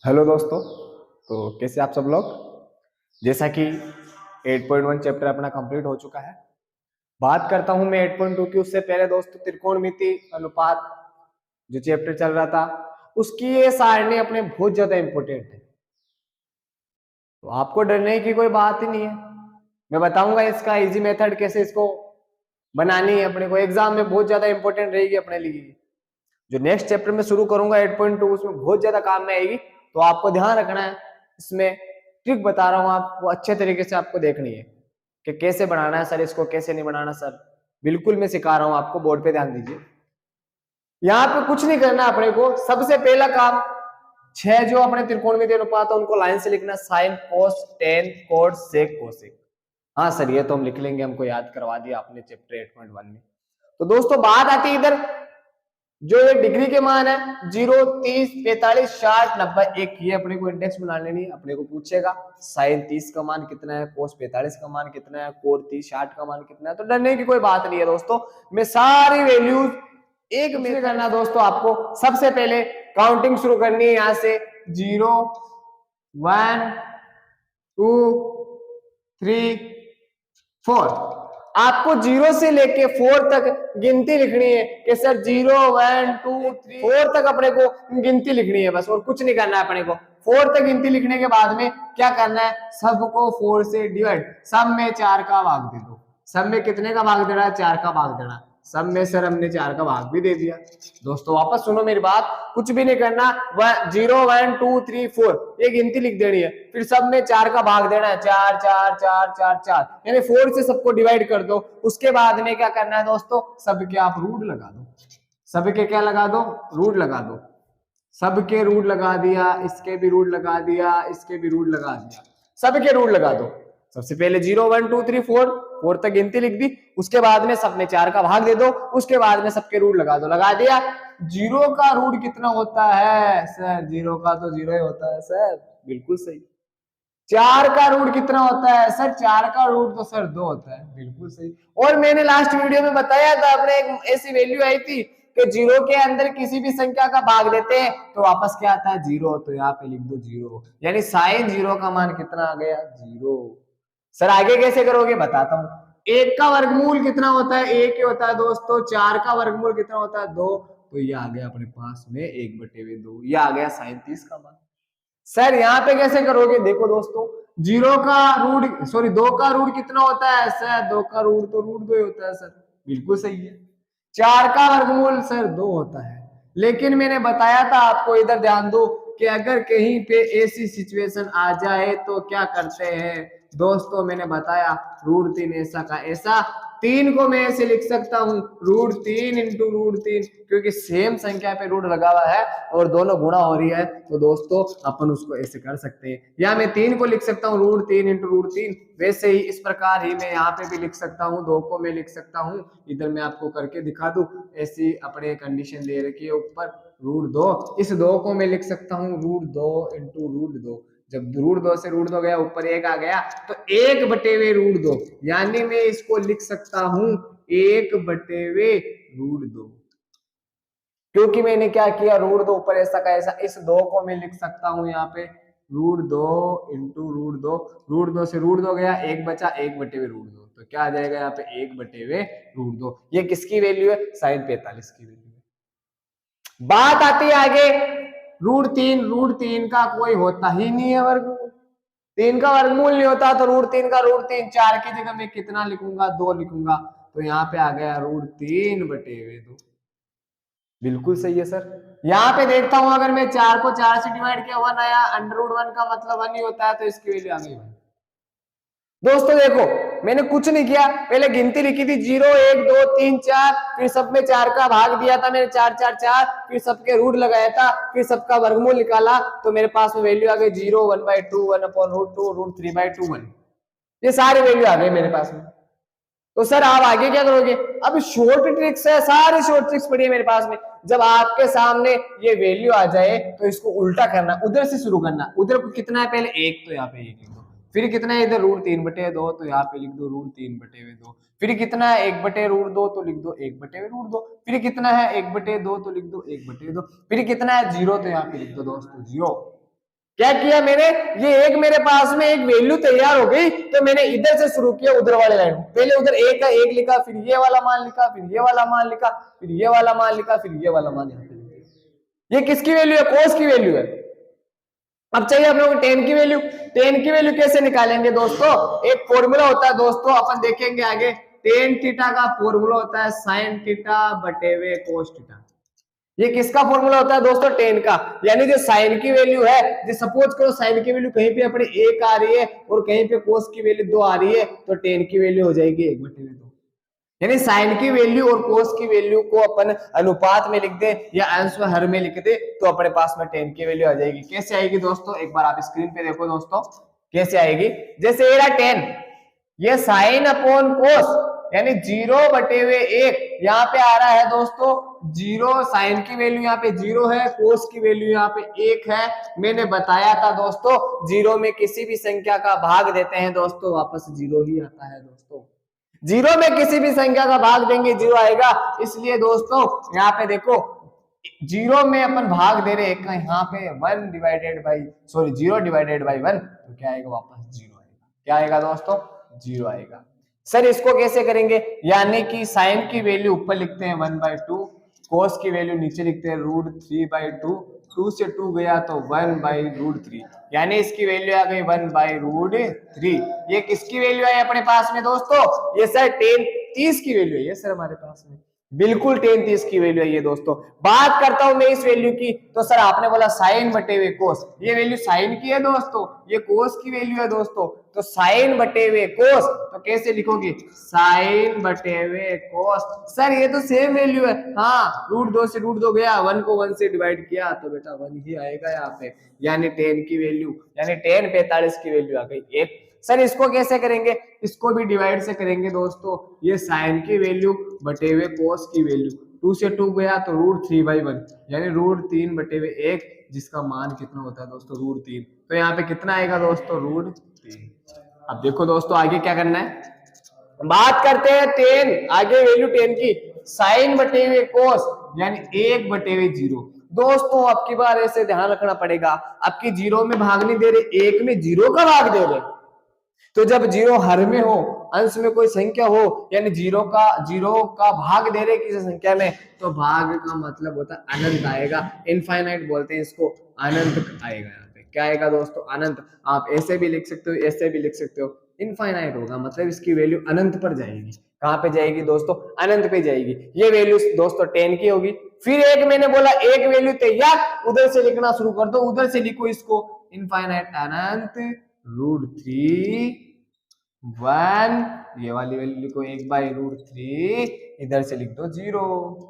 Hello दोस्तों। तो कैसे आप सब लोग। जैसा कि 8.1 चैप्टर अपना कंप्लीट हो चुका है, बात करता हूं मैं 8.2 की। उससे पहले दोस्तों त्रिकोणमिति अनुपात जो चैप्टर चल रहा था उसकी ये सारणी अपने बहुत ज्यादा इंपॉर्टेंट है, तो आपको डरने की कोई बात ही नहीं है। मैं बताऊंगा इसका इजी मेथड कैसे इसको बनानी है। अपने को एग्जाम में बहुत ज्यादा इंपॉर्टेंट रहेगी अपने लिए। जो नेक्स्ट चैप्टर में शुरू करूंगा 8.2 उसमें बहुत ज्यादा काम में आएगी, तो आपको ध्यान रखना है। इसमें ट्रिक बता रहा हूं आपको, अच्छे तरीके से आपको देखनी है कि कैसे बनाना है सर, इसको कैसे नहीं बनाना सर। बिल्कुल मैं सिखा रहा हूं आपको, बोर्ड पे ध्यान दीजिए। यहाँ पे कुछ नहीं करना अपने को। सबसे पहला काम, छह जो अपने त्रिकोणमितीय अनुपात है उनको लाइन से लिखना। साइन, कोस, टेन, कोट, सेक, कोसेक। हाँ सर ये तो हम लिख लेंगे, हमको याद करवा दिया आपने चैप्टर 8.1 में। तो दोस्तों बात आती है इधर, जो ये डिग्री के मान है 0, 30, 45, 60, 90, एक ये अपने को इंडेक्स बना लेनी है। अपने को पूछेगा साइन 30 का मान कितना है, कोस 45 का मान कितना है, कोट 30, 60 का मान कितना है। तो डरने की कोई बात नहीं है दोस्तों, मैं सारी वैल्यूज एक में करना दोस्तों। आपको सबसे पहले काउंटिंग शुरू करनी है यहां से 0, 1, 2, 3, 4। आपको 0 से लेके 4 तक गिनती लिखनी है कि सर 0, 1, 2, 3, 4 तक अपने को गिनती लिखनी है बस, और कुछ नहीं करना है अपने को। 4 तक गिनती लिखने के बाद में क्या करना है, सबको 4 से डिवाइड, सब में 4 का भाग दे दो। सब में कितने का भाग देना है, 4 का भाग देना। सब में सर हमने 4 का भाग भी दे दिया। दोस्तों वापस सुनो मेरी बात, कुछ भी नहीं करना। 0, 1, 2, 3, 4 ये गिनती लिख देनी है, फिर सब में 4 का भाग देना है। 4, 4, 4, 4, 4, यानी 4 से सबको डिवाइड कर दो। उसके बाद में क्या करना है दोस्तों, सबके आप रूट लगा दो। सबके क्या लगा दो, रूट लगा दो। सबके रूट लगा दिया, इसके भी रूट लगा दिया, इसके भी रूट लगा दिया, सबके रूट लगा दो। सबसे पहले 0, 1, 2, 3, 4 तक गिनती लिख दी। उसके बाद में सब में 4 का भाग दे दो। उसके बाद में सबके रूट लगा दो। लगा दिया। 0 का रूट कितना होता है सर, 0 का तो 0 ही होता है सर, बिल्कुल सही। 4 का रूट कितना होता है सर, 4 का रूट तो सर 2 होता है, बिल्कुल सही। और मैंने लास्ट वीडियो में बताया था, अपने एक ऐसी वैल्यू आई थी कि 0 के अंदर किसी भी संख्या का भाग देते हैं तो वापस क्या आता है, 0। तो यहाँ पे लिख दो 0, यानी साइन 0 का मान कितना आ गया, 0। सर आगे कैसे करोगे बताता हूँ। 1 का वर्गमूल कितना होता है, 1 ही होता है दोस्तों। 4 का वर्गमूल कितना होता है, 2। तो ये आ गया अपने पास में 1/2, ये आ गया साइन 30 का मान। सर यहाँ पे कैसे करोगे, देखो दोस्तों, 0 का रूट, सॉरी 2 का रूट कितना होता है सर, 2 का रूट तो रूट 2 ही होता है सर, बिल्कुल सही है। 4 का वर्गमूल सर 2 होता है। लेकिन मैंने बताया था आपको, इधर ध्यान दो, कि अगर कहीं पे ऐसी सिचुएशन आ जाए तो क्या करते हैं दोस्तों। मैंने बताया √3 ऐसा का ऐसा। 3 को मैं ऐसे लिख सकता हूँ √3 इंटू √3, क्योंकि सेम संख्या पे रूट लगा हुआ है और दोनों गुणा हो रही है, तो दोस्तों अपन उसको ऐसे कर सकते हैं। या मैं 3 को लिख सकता हूँ √3 इंटू √3। वैसे ही इस प्रकार ही मैं यहाँ पे भी लिख सकता हूँ, 2 को मैं लिख सकता हूँ। इधर मैं आपको करके दिखा दूं, ऐसी अपने कंडीशन दे रखी है ऊपर √2। इस 2 को मैं लिख सकता हूँ √2 इंटू √2। जब √2 से √2 गया, ऊपर 1 आ गया, तो 1/√2, यानी मैं इसको लिख सकता हूं 1/√2। क्योंकि मैंने क्या किया, √2 ऊपर ऐसा का ऐसा, इस 2 को मैं लिख सकता हूं यहाँ पे √2 इंटू √2। √2 से √2 गया, 1 बचा, 1/√2। तो क्या आ जाएगा यहाँ पे 1/√2। ये किसकी वैल्यू है, साइन 45 की वैल्यू है। बात आती है आगे √3। √3 का कोई होता ही नहीं है वर्गमूल। 3 का वर्गमूल नहीं होता, तो √3 का √3, 4 की जगह मैं कितना लिखूंगा, 2 लिखूंगा। तो यहाँ पे आ गया √3/2। बिल्कुल सही है सर। यहाँ पे देखता हूं, अगर मैं 4 को 4 से डिवाइड किया 1 आया, √1 का मतलब 1 ही होता है, तो इसकी वैल्यू आ गई 1। दोस्तों देखो, मैंने कुछ नहीं किया, पहले गिनती लिखी थी 0, 1, 2, 3, 4, फिर सब में 4 का भाग दिया था मैंने, 4, 4, 4, फिर सबके रूट लगाया था, फिर सबका वर्गमूल निकाला, तो मेरे पास में वैल्यू आ गई 0, 1/2, 1/√2, √3/2, 1। ये सारी वैल्यू आ गई मेरे पास में। तो सर आप आगे क्या करोगे, अब शॉर्ट ट्रिक्स है, सारी शॉर्ट ट्रिक्स पड़ी है मेरे पास में। जब आपके सामने ये वैल्यू आ जाए तो इसको उल्टा करना, उधर से शुरू करना। उधर कितना है पहले 1, तो यहाँ पे 1 लिख दो। फिर कितना है इधर √3/2, तो यहाँ पे लिख दो √3/2। फिर कितना है 1/√2, तो लिख दो 1/√2। फिर कितना है 1/2, तो लिख दो 1/2। फिर कितना है 0, तो यहाँ पे लिख दो दोस्तों 0। क्या किया मैंने, ये एक मेरे पास में एक वैल्यू तैयार हो गई, तो मैंने इधर से शुरू किया उधर वाले लाइन, पहले उधर एक का एक लिखा, फिर ये वाला मान लिखा, फिर ये वाला मान लिखा, फिर ये वाला मान लिखा, फिर ये वाला मान लिखा। ये किसकी वैल्यू है, कोस की वैल्यू है। अब चाहिए हम लोग टेन की वैल्यू। टेन की वैल्यू कैसे निकालेंगे दोस्तों, एक फॉर्मूला होता है दोस्तों, अपन देखेंगे आगे। टेन थीटा का फॉर्मूला होता है साइन थीटा बटे वे कोस थीटा। ये किसका फॉर्मूला होता है दोस्तों, टेन का। यानी जो साइन की वैल्यू है, जो सपोज करो साइन की वैल्यू कहीं पे अपने एक आ रही है और कहीं पे कोस की वैल्यू 2 आ रही है, तो टेन की वैल्यू हो जाएगी 1/2। यानी साइन की वैल्यू और कोस की वैल्यू को अपन अनुपात में लिख दे या अंश में हर में लिख दे, तो अपने पास में टेन की वैल्यू आ जाएगी। कैसे आएगी दोस्तों, एक बार आप स्क्रीन पे देखो दोस्तों कैसे आएगी। जैसे ये रहा 10, ये साइन अपॉन कोस यानी 0/1, यहाँ पे आ रहा है दोस्तों 0। साइन की वैल्यू यहाँ पे 0 है, कोस की वैल्यू यहाँ पे 1 है। मैंने बताया था दोस्तों 0 में किसी भी संख्या का भाग देते हैं दोस्तों, वापस 0 ही आता है दोस्तों। 0 में किसी भी संख्या का भाग देंगे 0 आएगा। इसलिए दोस्तों यहाँ पे देखो 0 में अपन भाग दे रहे हैं यहाँ पे 0 डिवाइडेड बाई 1, तो क्या आएगा, वापस 0 आएगा। क्या आएगा दोस्तों, 0 आएगा। सर इसको कैसे करेंगे, यानी कि साइन की वैल्यू ऊपर लिखते हैं 1/2, कोस की वैल्यू नीचे लिखते हैं √3/2, 2 से 2 गया तो 1/√3, यानी इसकी वैल्यू आ गई 1/√3। ये किसकी वैल्यू है अपने पास में दोस्तों, ये सर 10-30 की वैल्यू है ये सर हमारे पास में, बिल्कुल 10-30 की वैल्यू है ये दोस्तों। बात करता हूं मैं इस वैल्यू की, तो सर आपने बोला साइन बटे हुए कोस, ये वैल्यू साइन की है दोस्तों, ये कोस की वैल्यू है दोस्तों। तो साइन बटे हुए कोस, तो कैसे लिखोगे, साइन बटे हुए कोस। सर ये तो सेम वैल्यू है, हाँ √2 से √2 गया, 1 को 1 से डिवाइड किया तो बेटा 1 ही आएगा यहाँ पे, यानी 10 की वैल्यू, यानी 10 45 की वैल्यू आ गई 1। सर इसको कैसे करेंगे, इसको भी डिवाइड से करेंगे दोस्तों, ये साइन की वैल्यू बटे हुए कोस की वैल्यू, 2 से 2 गया तो √3/1, यानी √3/1, जिसका मान कितना होता है दोस्तों, √3। तो यहाँ पे कितना आएगा दोस्तों, √3। अब देखो दोस्तों आगे क्या करना है, बात करते हैं 10, आगे वैल्यू 10 की, साइन बटे हुए कोस यानी 1/0। दोस्तों आपकी बार ऐसे ध्यान रखना पड़ेगा, आपकी 0 में भाग नहीं दे रहे, 1 में 0 का भाग दे रहे, तो जब 0 हर में हो, अंश में कोई संख्या हो, यानी 0 का भाग दे रहे किसी संख्या में, तो भाग का मतलब होता है अनंत आएगा, इनफाइनाइट बोलते हैं इसको, अनंत आएगा। यहाँ पे क्या आएगा दोस्तों, अनंत। आप ऐसे भी लिख सकते हो, ऐसे भी लिख सकते हो, इनफाइनाइट होगा मतलब इसकी वैल्यू अनंत पर जाएगी। कहां पे जाएगी दोस्तों, अनंत पे जाएगी। ये वैल्यू दोस्तों 10 की होगी। फिर एक मैंने बोला एक वैल्यू तैयार, उधर से लिखना शुरू कर दो, उधर से लिखो इसको, इनफाइनाइट अनंत √3 1, ये वाली वैल्यू लिखो 1/√3, इधर से लिख दो 0।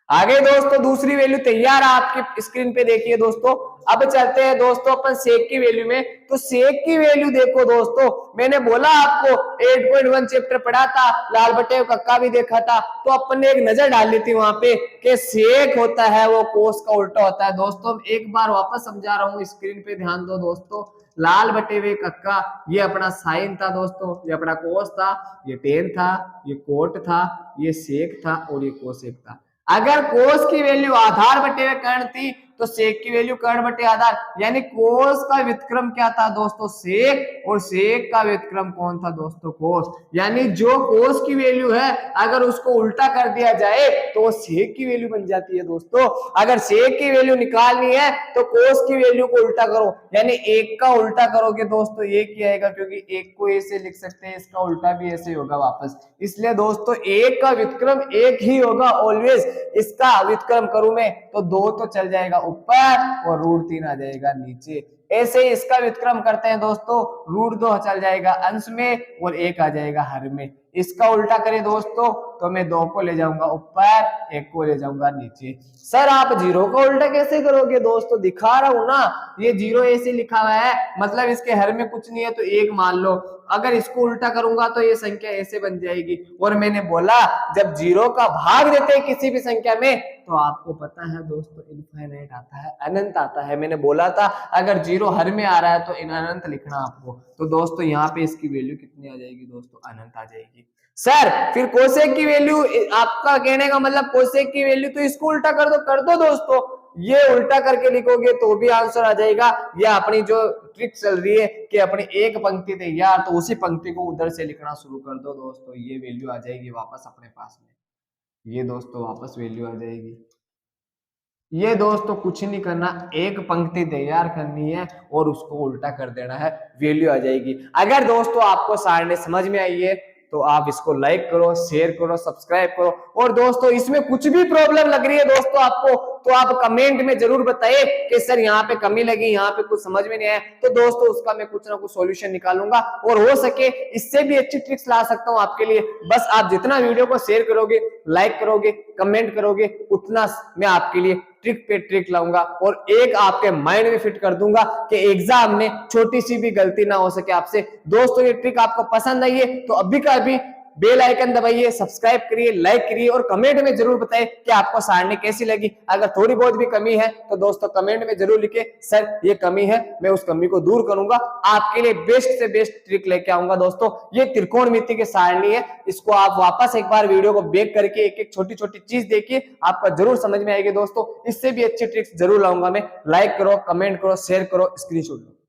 आगे दोस्तों दूसरी वैल्यू तैयार है आपके स्क्रीन पे, देखिए दोस्तों। अब चलते हैं दोस्तों अपन सेक की वैल्यू में। तो सेक की वैल्यू देखो दोस्तों, मैंने बोला आपको 8.1 चैप्टर पढ़ा था, लाल बटे कक्का भी देखा था, तो अपन ने एक नजर डाल ली थी वहां पे कि सेक होता है वो कोस का उल्टा होता है। दोस्तों एक बार वापस समझा रहा हूँ, स्क्रीन पे ध्यान दो दोस्तों। लाल बटे हुए कक्का ये अपना साइन था दोस्तों, ये अपना कोस था, ये टेन था, ये कोट था, ये सेक था और ये कोसेक था। अगर कोस की वैल्यू आधार बटे हुए कर्ण थी तो सेक की वैल्यू कर्ण बटे आधार, यानी कोस का व्युत्क्रम क्या था दोस्तों, सेक, और सेक का व्युत्क्रम कौन था दोस्तों, कोस। यानी जो कोस की वैल्यू है अगर उसको उल्टा कर दिया जाए तो वो सेक की वैल्यू बन जाती है दोस्तों। अगर सेक की वैल्यू निकालनी है तो कोस की वैल्यू को उल्टा करो, यानी 1 का उल्टा करोगे दोस्तों ये क्या आएगा, क्योंकि 1 को ऐसे लिख सकते हैं, इसका उल्टा भी ऐसे होगा वापस। इसलिए दोस्तों 1 का व्युत्क्रम 1 ही होगा ऑलवेज। इसका व्युत्क्रम करूं मैं तो 2 तो चल जाएगा ऊपर और √3 आ जाएगा नीचे। ऐसे ही इसका व्युत्क्रम करते हैं दोस्तों, √2 चल जाएगा अंश में और 1 आ जाएगा हर में। इसका उल्टा करें दोस्तों तो मैं 2 को ले जाऊंगा ऊपर, 1 को ले जाऊंगा नीचे। सर आप 0 का उल्टा कैसे करोगे दोस्तों, दिखा रहा हूं ना, ये 0 ऐसे लिखा हुआ है, मतलब इसके हर में कुछ नहीं है तो 1 मान लो। अगर इसको उल्टा करूंगा तो ये संख्या ऐसे बन जाएगी। और मैंने बोला जब 0 का भाग देते हैं किसी भी संख्या में तो आपको पता है दोस्तों इनफाइनाइट आता है, अनंत आता है। मैंने बोला था अगर 0 हर में आ रहा है तो अनंत लिखना आपको। तो दोस्तों यहाँ पे इसकी वैल्यू कितनी आ जाएगी दोस्तों, अनंत आ जाएगी। सर फिर कोसेक की वैल्यू, आपका कहने का मतलब कोसेक की वैल्यू तो इसको उल्टा कर दो दोस्तों। ये उल्टा करके लिखोगे तो भी आंसर आ जाएगा। या अपनी जो ट्रिक चल रही है कि अपनी एक पंक्ति तैयार तो उसी पंक्ति को उधर से लिखना शुरू कर दो दोस्तों, ये वैल्यू आ जाएगी वापस अपने पास में। ये दोस्तों वापस वैल्यू आ जाएगी। ये दोस्तों कुछ नहीं करना, एक पंक्ति तैयार करनी है और उसको उल्टा कर देना है, वैल्यू आ जाएगी। अगर दोस्तों आपको सारणी समझ में आई है तो आप इसको लाइक करो, शेयर करो, सब्सक्राइब करो। और दोस्तों इसमें कुछ भी प्रॉब्लम लग रही है दोस्तों आपको तो आप कमेंट में जरूर बताइए कि सर यहाँ पे कमी लगी, यहाँ पे कुछ समझ में नहीं आया, तो दोस्तों उसका मैं कुछ ना कुछ सॉल्यूशन निकालूंगा और हो सके इससे भी अच्छी ट्रिक्स ला सकता हूँ आपके लिए। बस आप जितना वीडियो को शेयर करोगे, लाइक करोगे, कमेंट करोगे, उतना मैं आपके लिए ट्रिक पे ट्रिक लाऊंगा और एक आपके माइंड में फिट कर दूंगा कि एग्जाम में छोटी सी भी गलती ना हो सके आपसे। दोस्तों ये ट्रिक आपको पसंद आई है तो अभी का अभी बेल आइकन दबाइए, सब्सक्राइब करिए, लाइक करिए और कमेंट में जरूर बताइए कि आपको सारणी कैसी लगी। अगर थोड़ी बहुत भी कमी है तो दोस्तों कमेंट में जरूर लिखे सर ये कमी है, मैं उस कमी को दूर करूंगा, आपके लिए बेस्ट से बेस्ट ट्रिक लेके आऊंगा। दोस्तों ये त्रिकोणमिति की सारणी है, इसको आप वापस एक बार वीडियो को बैक करके एक एक छोटी छोटी चीज देखिए, आपका जरूर समझ में आएगी दोस्तों। इससे भी अच्छी ट्रिक्स जरूर लाऊंगा मैं। लाइक करो, कमेंट करो, शेयर करो, स्क्रीनशॉट लो।